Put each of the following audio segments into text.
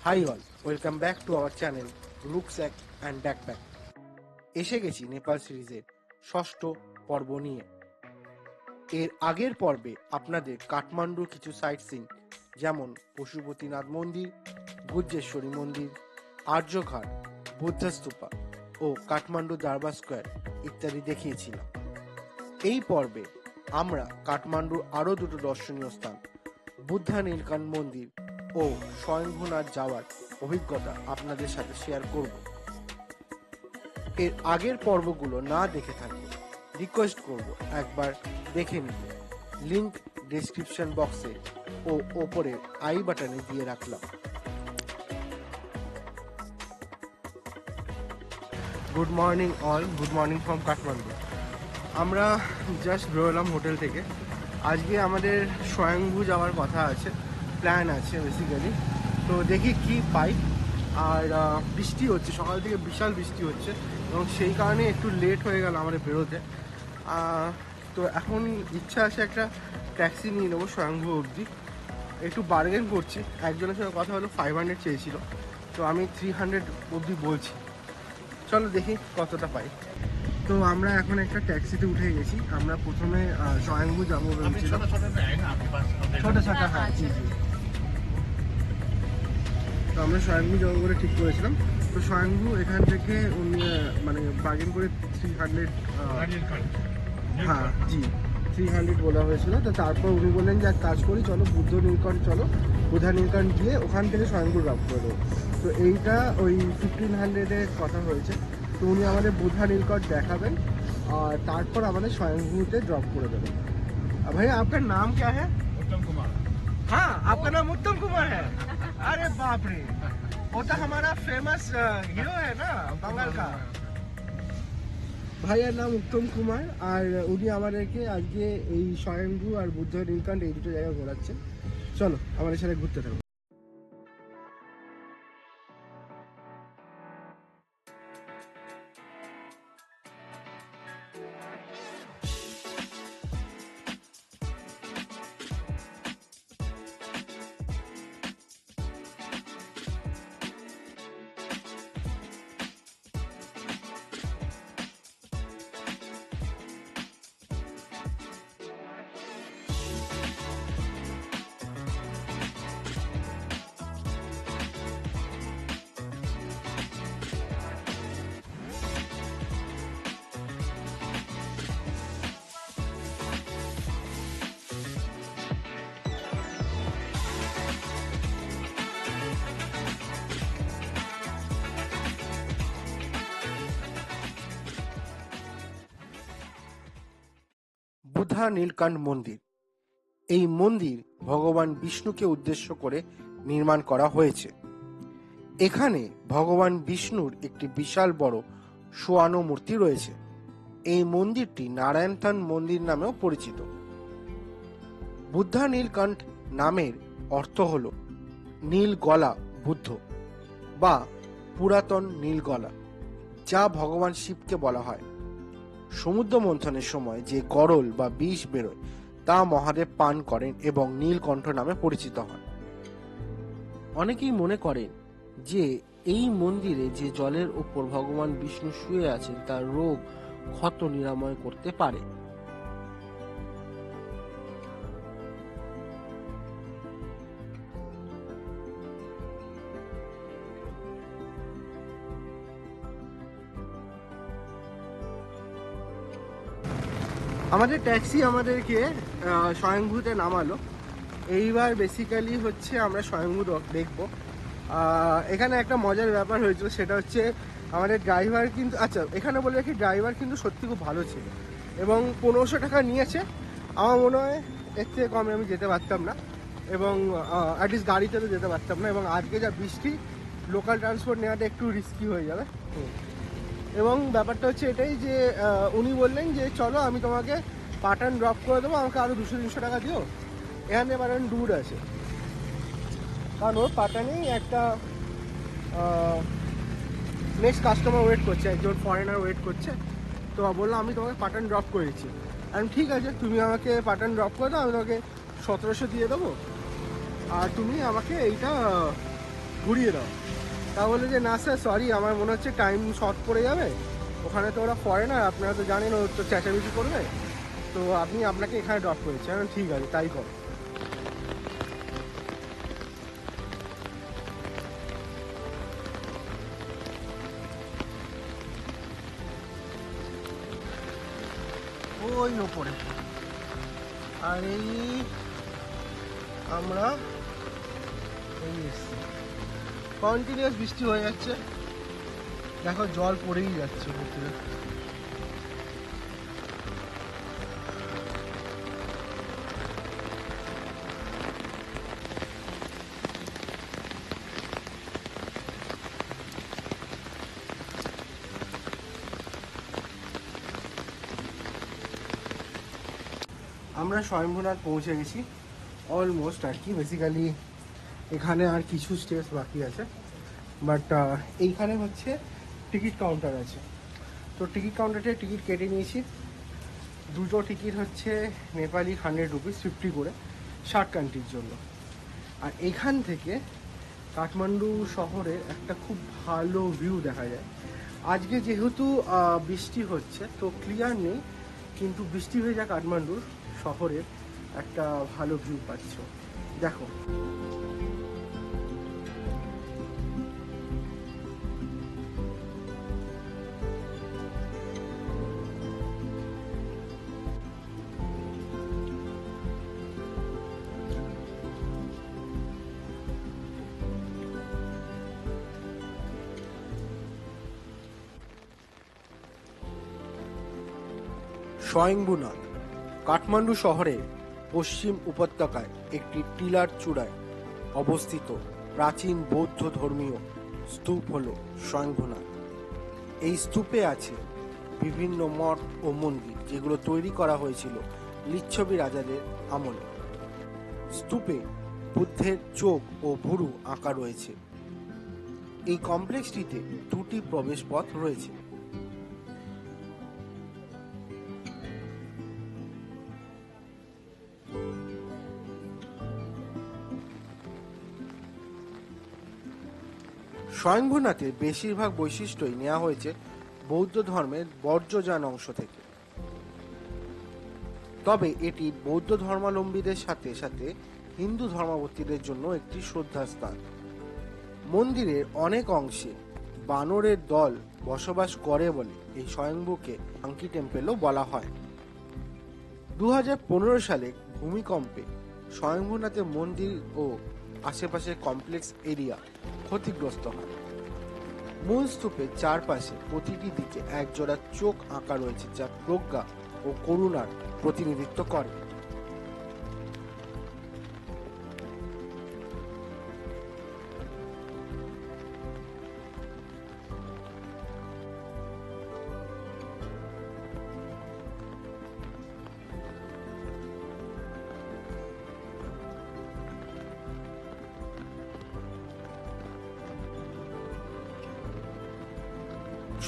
High all, welcome back to our channel rucksack and backpack. এসে গেছি নেপাল সিরিজের ষষ্ঠ পর্ব নিয়ে। এর আগের পর্বে আপনাদের কাঠমান্ডুর কিছু সাইট সিন যেমন পশুপতিনাথ মন্দির, গুজ্জেশ্বরী মন্দির, আর্যঘাট, বুদ্ধস্তূপা ও কাঠমান্ডু দরবার স্কোয়ার ইত্যাদি দেখিয়েছিলাম। এই পর্বে আমরা কাঠমান্ডুর আরও দুটো দর্শনীয় স্থান বুদ্ধা নীলকণ্ঠ মন্দির ও স্বয়ংভূনাথ যাওয়ার অভিজ্ঞতা আপনাদের সাথে শেয়ার করব। এর আগের পর্বগুলো না দেখে থাকলে রিকোয়েস্ট করব একবার দেখে নিতে। লিংক ডেসক্রিপশন বক্সে ও ওপরে আই বাটনে দিয়ে রাখলাম। Good morning all, good morning from Kathmandu. আমরা জাস্ট বেরোলাম হোটেল থেকে। আজকে আমাদের স্বয়ংভূ যাওয়ার কথা আছে, প্ল্যান আছে বেসিক্যালি। তো দেখি কি পাই। আর বৃষ্টি হচ্ছে, সকাল থেকে বিশাল বৃষ্টি হচ্ছে এবং সেই কারণে একটু লেট হয়ে গেল আমাদের বেরোতে। তো এখন ইচ্ছা আছে একটা ট্যাক্সি নিয়ে নেবো স্বয়ংভূ অবধি। একটু বার্গেন করছি, একজনের সঙ্গে কথা হলো 500 চেয়েছিল, তো আমি 300 অবধি বলছি। চলো দেখি কতটা পাই। তো আমরা এখন একটা ট্যাক্সিতে উঠে গেছি। আমরা প্রথমে স্বয়ংভূ যাবো ভেবেছিলাম। ছোট ছোট, হ্যাঁ জি জি। তো আমরা স্বয়ংভূ যাবো বলে ঠিক করেছিলাম। তো স্বয়ংভূ এখান থেকে উনি মানে বার্গেন করে 300, হ্যাঁ জি 300 বলা হয়েছিল। তো তারপর উনি বললেন যে এক কাজ করি, চলো বুদ্ধ নীলকণ্ঠ, চলো বুদ্ধা নীলকণ্ঠ গিয়ে ওখান থেকে স্বয়ংভূ ড্রপ করে দেবো। তো এইটা ওই 1500-এর কথা হয়েছে। তো উনি আমাদের বুদ্ধা নীলকণ্ঠ দেখাবেন और তারপর আমাদের স্বয়ংভূতে ড্রপ করে দেবেন। भैया आपका नाम क्या है? उत्तम कुमार। हाँ, आपका नाम उत्तम कुमार है? अरे बाप रे, वो तो हमारा फेमस हीरो है ना बंगाल का। ভাইয়ার নাম উত্তম কুমার, আর উনি আমাদেরকে আজকে এই স্বয়ংভূ আর বুদ্ধ নীলকণ্ঠ এই দুটো জায়গা ঘোরাচ্ছে। চলো আমাদের সাথে ঘুরতে থাকো। বুদ্ধা নীলকণ্ঠ মন্দির। এই মন্দির ভগবান বিষ্ণুকে উদ্দেশ্য করে নির্মাণ করা হয়েছে। এখানে ভগবান বিষ্ণুর একটি বিশাল বড় শোয়ানো মূর্তি রয়েছে। এই মন্দিরটি নারায়ণথান মন্দির নামেও পরিচিত। বুদ্ধা নীলকণ্ঠ নামের অর্থ হল নীল গলা বুদ্ধ বা পুরাতন নীল গলা, যা ভগবান শিবকে বলা হয়। সমুদ্র মন্থনের সময় যে গরল বা বিষ বেরোয় তা মহাদেব পান করেন এবং নীলকণ্ঠ নামে পরিচিত হন। অনেকেই মনে করেন যে এই মন্দিরে যে জলের উপর ভগবান বিষ্ণু শুয়ে আছেন তার রোগ ক্ষত নিরাময় করতে পারে। আমাদের ট্যাক্সি আমাদেরকে স্বয়ংভূতে নামালো। এইবার বেসিক্যালি হচ্ছে আমরা স্বয়ংভূ দেখবো। এখানে একটা মজার ব্যাপার হয়েছিল, সেটা হচ্ছে আমাদের ড্রাইভার কিন্তু, আচ্ছা এখানে বলে রাখি, ড্রাইভার কিন্তু সত্যি খুব ভালো ছিল এবং 1500 টাকা নিয়েছে। আমার মনে হয় এর থেকে কমে আমি যেতে পারতাম না এবং অ্যাটলিস্ট গাড়িতে তো যেতে পারতাম না। এবং আজকে যা বৃষ্টি, লোকাল ট্রান্সপোর্ট নেওয়াটা একটু রিস্কি হয়ে যাবে। এবং ব্যাপারটা হচ্ছে এটাই যে উনি বললেন যে চলো আমি তোমাকে পাটান ড্রপ করে দেবো, আমাকে আরও 200-300 টাকা দিও। এখানে পাটান দূর আছে, কারণ ওর পাটানেই একটা নেক্সট কাস্টমার ওয়েট করছে, একজন ফরেনার ওয়েট করছে। তো বললো আমি তোমাকে পাটান ড্রপ করে দিচ্ছি। আমি ঠিক আছে, তুমি আমাকে পাটান ড্রপ করে দাও, আমি তোমাকে 1700 দিয়ে দেবো আর তুমি আমাকে এইটা ঘুরিয়ে দাও। তা বলে যে না স্যার সরি, আমার মনে হচ্ছে টাইম শর্ট পড়ে যাবে, ওখানে তো ওরা ফরেনার, আপনারা তো জানেন ও তো চেঁচামেচি করবে, তো আপনি আপনাকে এখানে ড্রপ করেছে। ঠিক আছে তাই করো। ওই ওপরে আর এই আমরা এই এসছি, কন্টিনিউয়াস বৃষ্টি হয়ে যাচ্ছে, দেখো জল পড়েই যাচ্ছে উপর থেকে। আমরা স্বয়ম্ভুনাথ পৌঁছে গেছি অলমোস্ট আর কি। বেসিক্যালি এখানে আর কিছু স্টেপস বাকি আছে, বাট এইখানে হচ্ছে টিকিট কাউন্টার আছে। তো টিকিট কাউন্টারে টিকিট কেটে নিয়েছি। দুটো টিকিট হচ্ছে নেপালি 100 রুপিস 50 করে 60 কান্ট্রির জন্য। আর এখান থেকে কাঠমান্ডু শহরের একটা খুব ভালো ভিউ দেখা যায়। আজকে যেহেতু বৃষ্টি হচ্ছে তো ক্লিয়ার নেই, কিন্তু বৃষ্টি ভেজা কাঠমান্ডুর শহরের একটা ভালো ভিউ পাচ্ছ, দেখো। স্বয়ম্ভুনাথ কাঠমান্ডু শহরের পশ্চিম উপত্যকায় একটি টিলার চূড়ায় অবস্থিত প্রাচীন বৌদ্ধ ধর্মীয় স্তূপ হল স্বয়ম্ভুনাথ। এই স্তূপে আছে বিভিন্ন মঠ ও মন্দির, যেগুলো তৈরি করা হয়েছিল লিচ্ছবি রাজাদের আমলে। স্তূপে বুদ্ধের চোখ ও ভুরু আঁকা রয়েছে। এই কমপ্লেক্সটিতে দুটি প্রবেশ পথ রয়েছে। স্বয়ম্ভুনাথের বেশিরভাগ বৈশিষ্ট্যই নেওয়া হয়েছে বৌদ্ধ ধর্মের বর্জ্যযান অংশ থেকে, তবে এটি বৌদ্ধ ধর্মাবলম্বীদের সাথে সাথে হিন্দু ধর্মাবলম্বীদের জন্য একটি শ্রদ্ধার স্থান। মন্দিরের অনেক অংশে বানরের দল বসবাস করে বলে এই স্বয়ম্ভুকে মাঙ্কি টেম্পেলও বলা হয়। 2015 সালে ভূমিকম্পে স্বয়ম্ভুনাথের মন্দির ও আশেপাশের কমপ্লেক্স এরিয়া ক্ষতিগ্রস্ত হয়। মূল স্তূপের চারপাশে প্রতিটি দিকে একজোড়া চোখ আঁকা রয়েছে, যা প্রজ্ঞা ও করুণার প্রতিনিধিত্ব করে।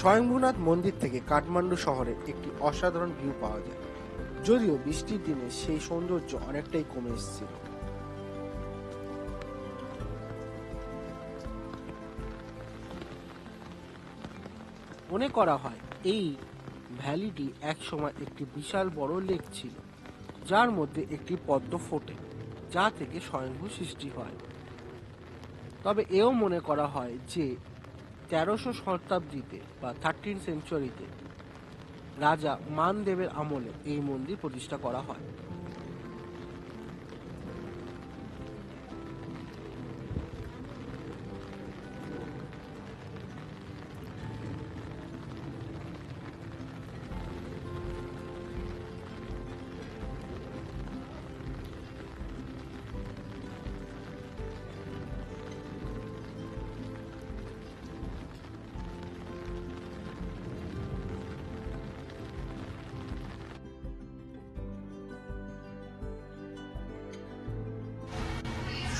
স্বয়ম্ভুনাথ মন্দির থেকে কাঠমান্ডু শহরের একটি অসাধারণ ভিউ পাওয়া যায়, যদিও বৃষ্টির দিনে সেই সৌন্দর্য অনেকটাই কমে এসেছিল। মনে করা হয় এই ভ্যালিটি একসময় একটি বিশাল বড় লেক ছিল, যার মধ্যে একটি পদ্ম ফোটে, যা থেকে স্বয়ম্ভু সৃষ্টি হয়। তবে এও মনে করা হয় যে 1300 শতাব্দীতে বা 13 সেঞ্চুরিতে রাজা মানদেবের আমলে এই মন্দির প্রতিষ্ঠা করা হয়।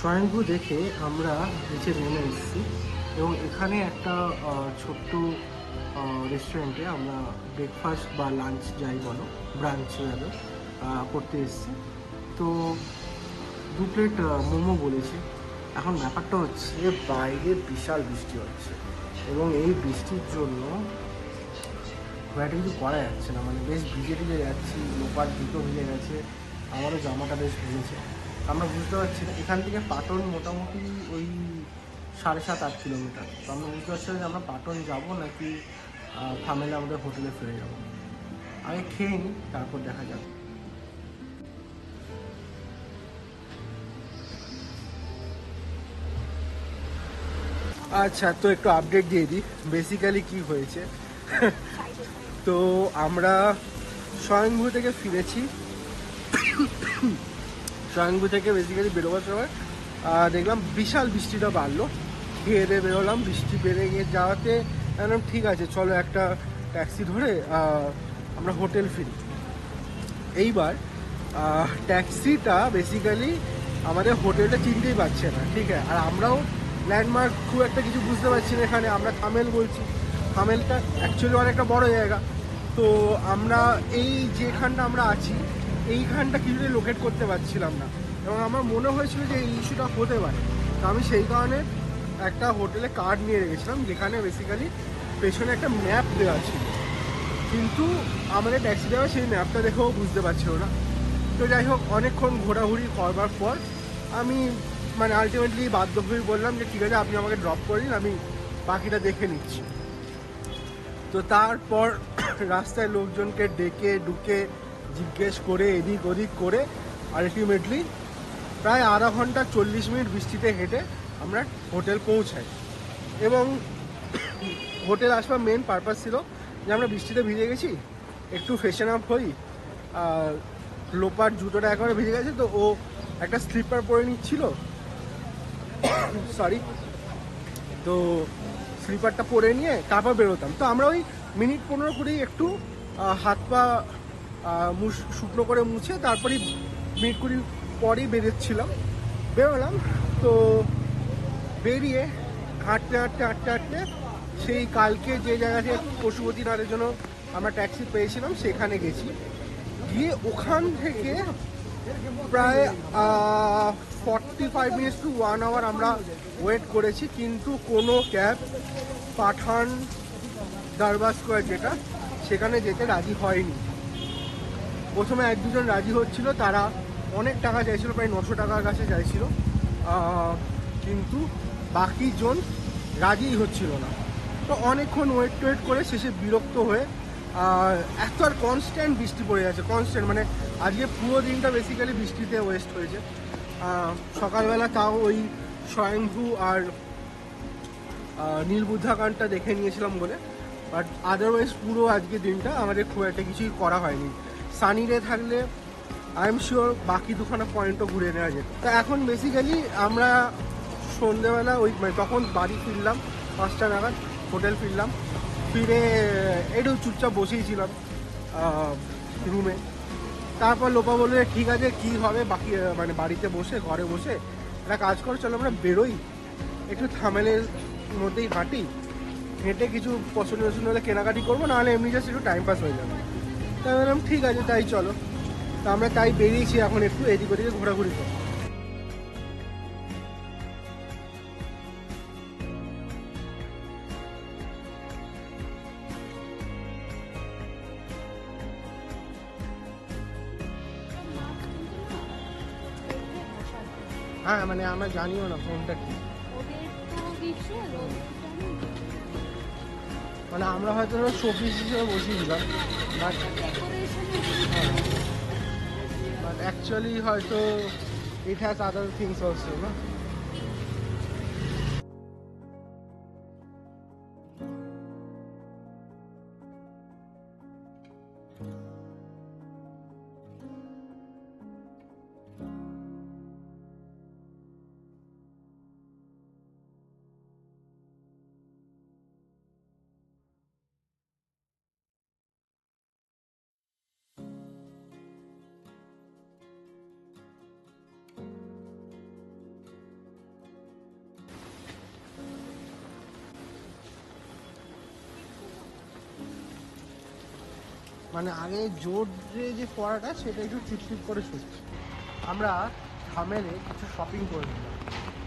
স্বয়ম্ভু দেখে আমরা নিচে নেমে এসেছি এবং এখানে একটা ছোট্ট রেস্টুরেন্টে আমরা ব্রেকফাস্ট বা লাঞ্চ যাই বলো, ব্রাঞ্চ করতে এসেছি। তো 2 প্লেট মোমো বলেছি, এখন ব্যাপারটা হচ্ছে বাইরে বিশাল বৃষ্টি হচ্ছে এবং এই বৃষ্টির জন্য খুব একটা কিছু করা যাচ্ছে না, মানে বেশ ভিজে ভিজে যাচ্ছি, লোপার দুটো ভিজে গেছে, আমারও জামাটা বেশ ভিজেছে। আমরা বুঝতে পারছি না, এখান থেকে পাটন মোটামুটি ওই 7.5-8 কিলোমিটার। তো আমরা বুঝতে পারছি না যে আমরা পাটন যাব নাকি থামেলে আমাদের হোটেলে ফিরে যাব। আগে খেয়ে নিই, তারপর দেখা যাবে। আচ্ছা, তো একটু আপডেট দিয়ে দিই বেসিক্যালি কি হয়েছে। তো আমরা স্বয়ংভূ থেকে ফিরেছি। স্বয়ংভূ থেকে বেসিক্যালি বেরোবার সময় দেখলাম বিশাল বৃষ্টিটা বাড়লো। খেয়ে দিয়ে বেরোলাম, বৃষ্টি বেড়ে গিয়ে যাওয়াতে একদম ঠিক আছে, চলো একটা ট্যাক্সি ধরে আমরা হোটেল ফিরি। এইবার ট্যাক্সিটা বেসিক্যালি আমাদের হোটেলটা চিনতেই পারছে না, ঠিক আছে। আর আমরাও ল্যান্ডমার্ক খুব একটা কিছু বুঝতে পারছি না। এখানে আমরা থামেল বলছি, থামেলটা অ্যাকচুয়ালি অনেকটা বড় জায়গা। তো আমরা এই যেখানটা আমরা আছি এইখানটা কিছুতেই লোকেট করতে পারছিলাম না, এবং আমার মনে হয়েছিল যে এই ইস্যুটা হতে পারে। তো আমি সেই কারণে একটা হোটেলে কার্ড নিয়ে রেখেছিলাম, যেখানে বেসিক্যালি পেছনে একটা ম্যাপ দেওয়া ছিল, কিন্তু আমাদের ট্যাক্সি ড্রাইভার সেই ম্যাপটা দেখেও বুঝতে পারছিল না। তো যাই হোক, অনেকক্ষণ ঘোরাঘুরি করবার পর আমি মানে আলটিমেটলি বাধ্য হয়ে বললাম যে ঠিক আছে, আপনি আমাকে ড্রপ করে দিন, আমি বাকিটা দেখে নিচ্ছি। তো তারপর রাস্তায় লোকজনকে ডেকে ডুকে জিজ্ঞেস করে এদিক ওদিক করে আলটিমেটলি প্রায় আধা ঘন্টা 40 মিনিট বৃষ্টিতে হেঁটে আমরা হোটেল পৌঁছাই। এবং হোটেল আসবার মেন পারপাস ছিল যে আমরা বৃষ্টিতে ভিজে গেছি, একটু ফ্রেশন আপ হই। লোপার জুতোটা একেবারে ভিজে গেছে, তো ও একটা স্লিপার পরে নিচ্ছিল, সরি। তো স্লিপারটা পরে নিয়ে তারপর বেরোতাম। তো আমরা ওই মিনিট 15-20 একটু হাত পা শুকনো করে মুছে তারপরেই মিনিট 20 পরেই বেরোলাম। তো বেরিয়ে হাঁটতে হাঁটতে হাঁটতে হাঁটতে সেই কালকে যে জায়গাতে পশুপতিনাথের জন্য আমরা ট্যাক্সি পেয়েছিলাম সেখানে গেছি। গিয়ে ওখান থেকে প্রায় 45 মিনিটস টু 1 আওয়ার আমরা ওয়েট করেছি, কিন্তু কোনো ক্যাব পাঠান দরবার স্কোয়ার যেটা সেখানে যেতে রাজি হয়নি। প্রথমে 1-2 জন রাজি হচ্ছিল, তারা অনেক টাকা চাইছিল, প্রায় 900 টাকার কাছে চাইছিল, কিন্তু বাকি জন রাজিই হচ্ছিল না। তো অনেকক্ষণ ওয়েট করে শেষে বিরক্ত হয়ে এত আর কনস্ট্যান্ট বৃষ্টি পড়ে যাচ্ছে, কনস্ট্যান্ট, মানে আজকে পুরো দিনটা বেসিক্যালি বৃষ্টিতে ওয়েস্ট হয়েছে। সকালবেলা তাও ওই স্বয়ংভূ আর নীলবুদ্ধাকাণ্ডটা দেখে নিয়েছিলাম বলে, বাট আদারওয়াইজ পুরো আজকে দিনটা আমাদের খুব একটা কিছুই করা হয়নি। সানি ডে থাকলে আই এম শিওর বাকি দুখানা পয়েন্টও ঘুরে নেওয়া যেত। তো এখন বেসিক্যালি আমরা সন্ধ্যেবেলা ওই মানে তখন বাড়ি ফিরলাম 5টা নাগাদ, হোটেল ফিরলাম। ফিরে একটু চুপচাপ বসেই ছিলাম রুমে। তারপর লোপা বললো ঠিক আছে, কী হবে বাকি মানে বাড়িতে বসে ঘরে বসে একটা কাজ করো, চলো আমরা বেরোই, একটু থামেলের মধ্যেই হাঁটি, হেঁটে কিছু পছন্দ হলে কেনাকাটি করবো, নাহলে এমনি জাস্ট একটু টাইম পাস হয়ে যাবে। তাই বললাম ঠিক আছে, তাই চলো। তো আমরা তাই বেরিয়েছি এখন একটু এদিক ওদিকে ঘোরাঘুরি করবো। হ্যাঁ, মানে আমরা জানিও না কোনটা কি, মানে আমরা হয়তো শোপিস হিসেবে বসিয়েছিলাম, বাট অ্যাকচুয়ালি হয়তো it has other things also, না? মানে আগে জোরে যে পড়াটা সেটা একটু চিপচিপ করে ছুটছে। আমরা থামেলে কিছু শপিং করে নিলাম,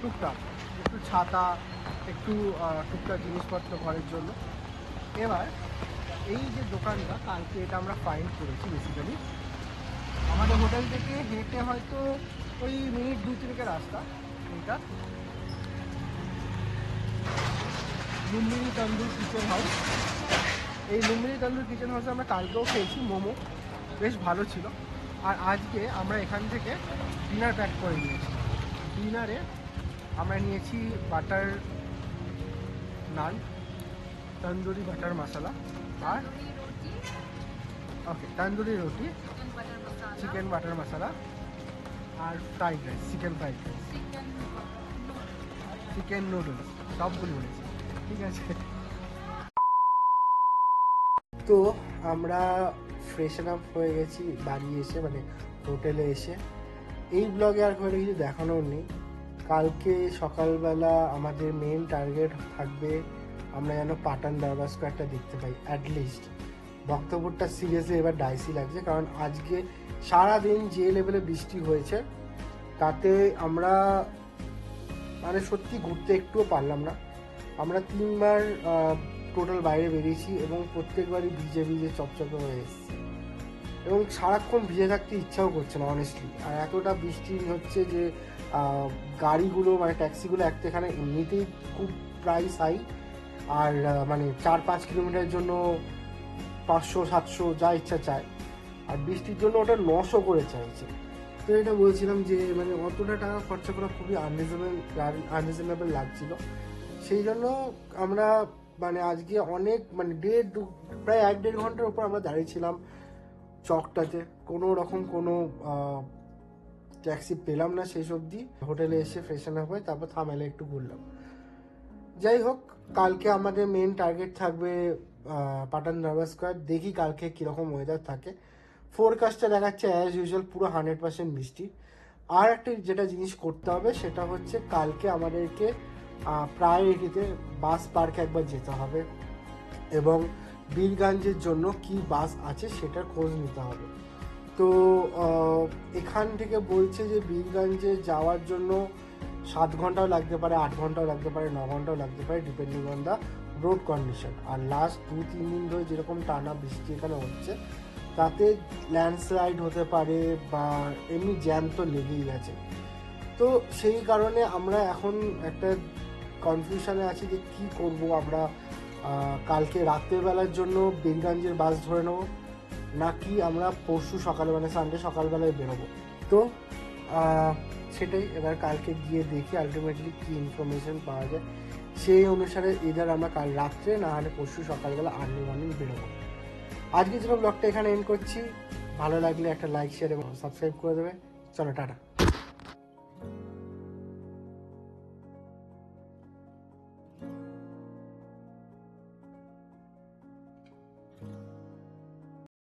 টুকটাক একটু ছাতা, একটু টুকটাক জিনিসপত্র ঘরের জন্য। এবার এই যে দোকানটা, কালকে এটা আমরা ফাইন্ড করেছি। বেসিক্যালি আমাদের হোটেল থেকে হেঁটে হয়তো ওই মিনিট 2-3 রাস্তা। এটা লুম্বিনী তন্দুর কিচেন হাউস। এই লুম্বিনী তন্দুর কিচেন হাউসে আমরা কালকেও খেয়েছি মোমো, বেশ ভালো ছিল। আর আজকে আমরা এখান থেকে ডিনার প্যাক করে নিয়েছি। ডিনারে আমরা নিয়েছি বাটার নান, তন্দুরি বাটার মশলা, আর okay tandoori roti, chicken butter masala, আর fried rice, chicken fried rice, chicken noodles, সবগুলো বলেছি। ঠিক আছে, তো আমরা ফ্রেশন আপ হয়ে গেছি বাড়ি এসে, মানে হোটেলে এসে। এই ব্লগে আর কোনো কিছু দেখানোর নেই। কালকে সকালবেলা আমাদের মেন টার্গেট থাকবে আমরা যেন পাঠান দরবার স্কোয়ারটা দেখতে পাই অ্যাটলিস্ট। বক্তব্যটা সিরিয়াসলি এবার ডাইসি লাগছে, কারণ আজকে সারাদিন যে লেভেলে বৃষ্টি হয়েছে তাতে আমরা মানে সত্যি ঘুরতে একটুও পারলাম না। আমরা 3বার টোটাল বাইরে বেরিয়েছি এবং প্রত্যেকবারই ভিজে ভিজে চকচকে হয়ে এসেছি, এবং সারাক্ষণ ভিজে থাকতে ইচ্ছাও করছে না অনেস্টলি। আর এতটা বৃষ্টি হচ্ছে যে গাড়িগুলো মানে ট্যাক্সিগুলো একটা এখানে এমনিতেই খুব প্রাইস হাই, আর মানে 4-5 কিলোমিটারের জন্য 500-700 যা ইচ্ছা চায়, আর বৃষ্টির জন্য ওটা 900 করে চাইছে। তো এটা বলছিলাম যে মানে অতটা টাকা খরচা করা খুবই আনরিজনেবল লাগছিল। সেই জন্য আমরা মানে আজকে অনেক মানে প্রায় 1-1.5 ঘন্টার উপর আমরা দাঁড়িয়েছিলাম চকটাতে। কোনো রকম কোনো ট্যাক্সি পেলাম না শেষ অবধি। হোটেলে এসে ফ্রেশন আপ হয়ে তারপর থামেলে একটু ঘুরলাম। যাই হোক, কালকে আমাদের মেন টার্গেট থাকবে পাঠান দরবার স্কোয়ার। দেখি কালকে কীরকম ওয়েদার থাকে। ফোরকাস্টে দেখাচ্ছে অ্যাজ ইউজুয়াল পুরো 100% বৃষ্টি। আর একটা যেটা জিনিস করতে হবে সেটা হচ্ছে কালকে আমাদেরকে প্রায়োরিটিতে বাস পার্কে একবার যেতে হবে, এবং বীরগঞ্জের জন্য কি বাস আছে সেটার খোঁজ নিতে হবে। তো এখান থেকে বলছে যে বীরগঞ্জে যাওয়ার জন্য 7 ঘন্টাও লাগতে পারে, 8 ঘন্টাও লাগতে পারে, 9 ঘন্টাও লাগতে পারে, depending on the road condition. আর লাস্ট 2-3 দিন ধরে যেরকম টানা বৃষ্টি এখানে হচ্ছে তাতে ল্যান্ডস্লাইড হতে পারে বা এমনি জ্যাম তো লেগেই গেছে। তো সেই কারণে আমরা এখন একটা কনফিউশনে আছি যে কী করব। আমরা কালকে রাত্রেবেলার জন্য বীরগঞ্জের বাস ধরে নেব, নাকি আমরা পরশু সকালে মানে সানডে সকালবেলায় বেরোবো। তো সেটাই এবার কালকে গিয়ে দেখি আলটিমেটলি কী ইনফরমেশন পাওয়া যায়, সেই অনুসারে এদের আমরা কাল রাত্রে না হলে পরশু সকালবেলা আর্লি মর্নিং বেরোবো। আজকে যেন ব্লগটা এখানে এন্ড করছি। ভালো লাগলে একটা লাইক, শেয়ার এবং সাবস্ক্রাইব করে দেবে। চলো টাটা।